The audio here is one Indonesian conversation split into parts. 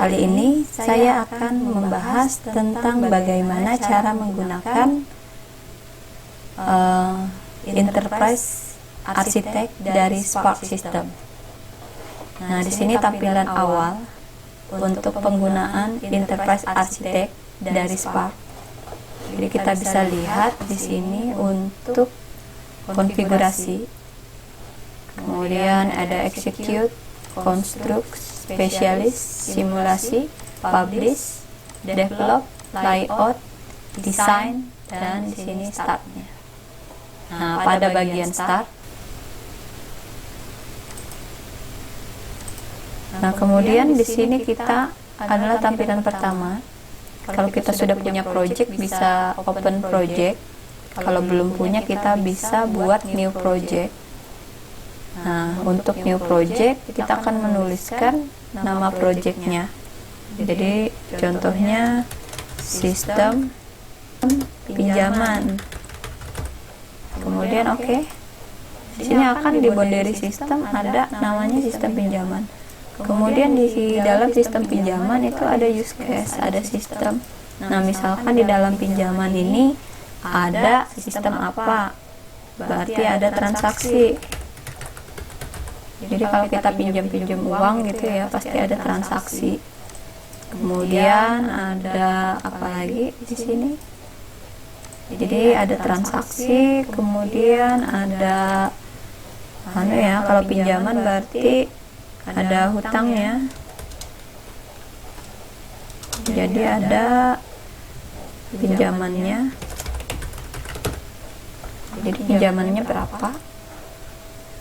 kali ini saya akan membahas tentang bagaimana cara menggunakan Enterprise Architect dari Spark System. Nah, di sini tampilan awal untuk penggunaan Enterprise Architect dari Spark. Jadi kita bisa lihat di sini untuk konfigurasi, kemudian ada execute, construct, specialist, simulasi, publish, develop, layout, design, dan di sini startnya. Nah, pada bagian start, nah kemudian di sini kita adalah tampilan pertama. Kalau kita sudah punya project, bisa open project. Kalau belum punya, kita bisa buat new project. Nah, untuk new project, kita akan menuliskan nama projectnya. Jadi, contohnya sistem pinjaman. Kemudian oke. Di sini akan di boundary sistem ada namanya sistem pinjaman. Kemudian di dalam sistem pinjaman itu ada use case, ada sistem. Nah, misalkan di dalam pinjaman ini ada sistem apa? Berarti ada transaksi. Jadi kalau kita pinjam uang gitu ya, pasti ada transaksi. Kemudian ada apa lagi di sini? Jadi ada transaksi, kemudian ada kalau pinjaman berarti ada hutangnya. Jadi ada pinjamannya. Jadi pinjamannya berapa?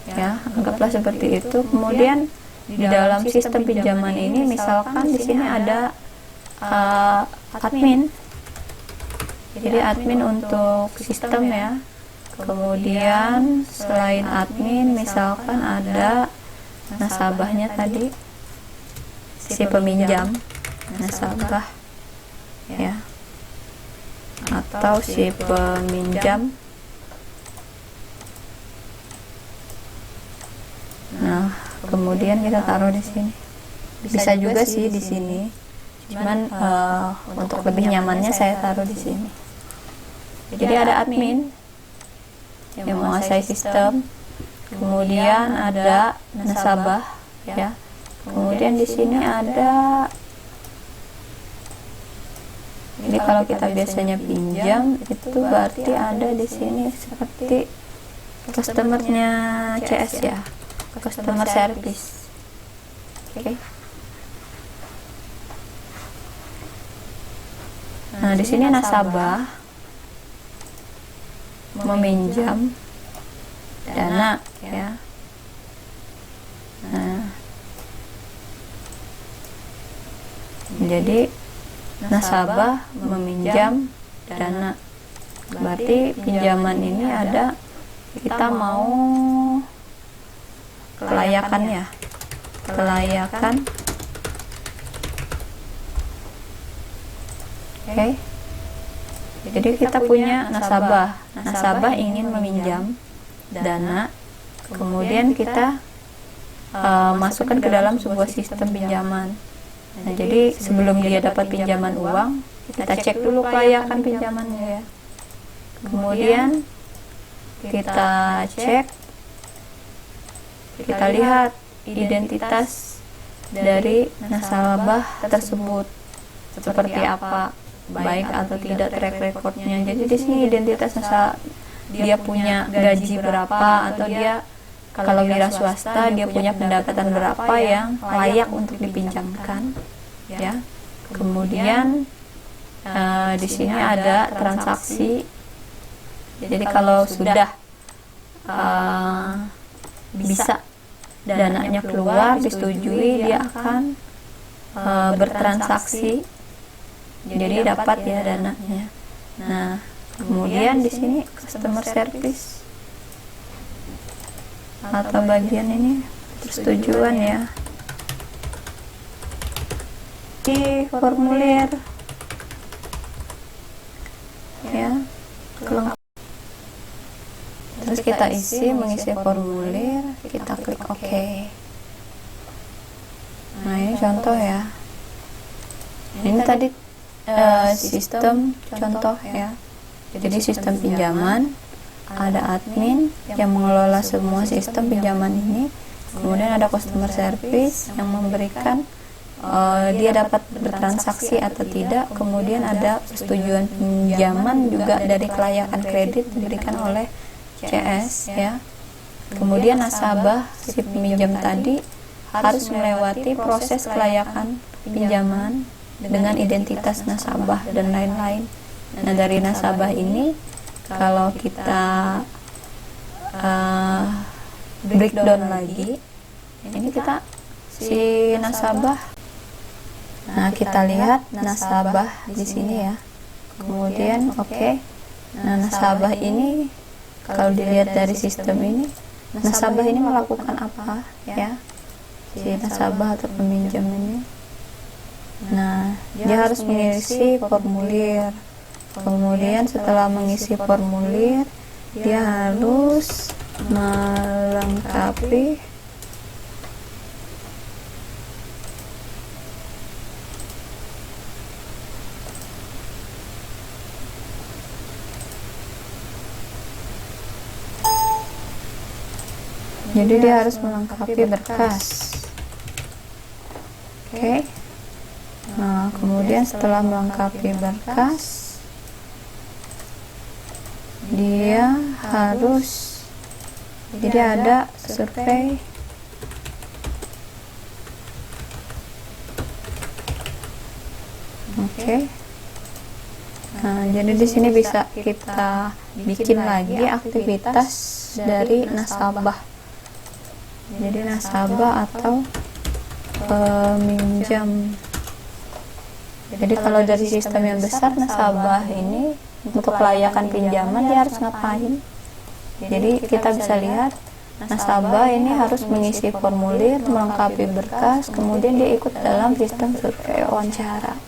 Ya, anggaplah seperti itu. Kemudian di dalam sistem pinjaman ini misalkan di sini ada admin. Jadi admin untuk sistem ya. Kemudian selain admin misalkan ada nasabahnya tadi, si peminjam, nasabah ya, atau si peminjam. Nah, kemudian kita taruh di sini. Bisa juga sih di sini. Cuman untuk lebih nyamannya saya taruh di sini. Jadi ada admin yang menguasai sistem. Kemudian ada nasabah ya. Kemudian di sini ada, jadi kalau kita biasanya pinjam itu berarti ada di sini seperti customernya CS ya, customer service. Oke. Nah, di sini nasabah meminjam dana ya. Nah, jadi nasabah meminjam dana, berarti pinjaman ini ada, kita mau kelayakan ya, kelayakan. Oke. Jadi kita punya nasabah ingin meminjam dana, kemudian kita masukkan ke dalam sebuah sistem pinjaman. Nah, jadi sebelum dia dapat pinjaman uang, kita cek dulu kelayakan pinjamannya ya. Kemudian kita cek, kita lihat identitas dari nasabah tersebut seperti apa, baik atau tidak track recordnya. Jadi di sini identitas dia punya gaji berapa, atau dia kalau wira swasta dia punya pendapatan berapa yang layak untuk dipinjamkan ya. Kemudian di sini ada transaksi. Jadi kalau sudah bisa dananya keluar, disetujui, dia akan bertransaksi, jadi dapat ya dananya. Nah, kemudian di sini customer service atau bagian ini persetujuan ya, di formulir ya, terus kita mengisi formulir, kita klik OK. Nah, ini contoh ya. Ini tadi sistem contoh ya. Jadi sistem pinjaman, ada admin yang mengelola semua sistem pinjaman ini, kemudian ada customer service yang memberikan dia dapat bertransaksi atau tidak, kemudian ada persetujuan pinjaman juga dari kelayakan kredit diberikan oleh CS ya. Kemudian nasabah si peminjam tadi harus melewati proses kelayakan pinjaman dengan identitas nasabah dan lain-lain. Nah, dari nasabah ini kalau kita breakdown lagi, ini kita si nasabah. Nah, kita lihat nasabah di sini ya. Kemudian nah, nasabah ini kalau dilihat dari sistem ini, nasabah ini melakukan apa ya? Si nasabah atau peminjam ini. Nah, dia harus mengisi formulir. Kemudian setelah mengisi formulir, dia harus melengkapi berkas. Nah, kemudian setelah melengkapi berkas, dia harus, jadi ada survei, nah, jadi di sini bisa kita bikin lagi aktivitas dari nasabah. Jadi nasabah atau peminjam. Jadi kalau dari sistem yang besar, nasabah ini untuk kelayakan pinjaman dia harus ngapain? Jadi kita bisa lihat nasabah ini harus mengisi formulir, melengkapi berkas, kemudian dia ikut dalam sistem survei wawancara.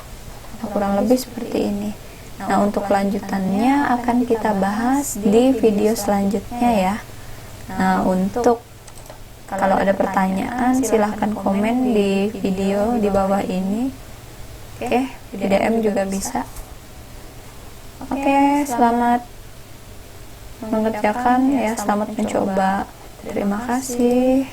Nah, kurang lebih seperti ini. Nah, untuk lanjutannya akan kita bahas di video selanjutnya ya. Nah, untuk kalau ada pertanyaan silahkan komen di video di bawah ini. Di DM juga bisa. Selamat mengerjakan ya, selamat mencoba. Terima kasih.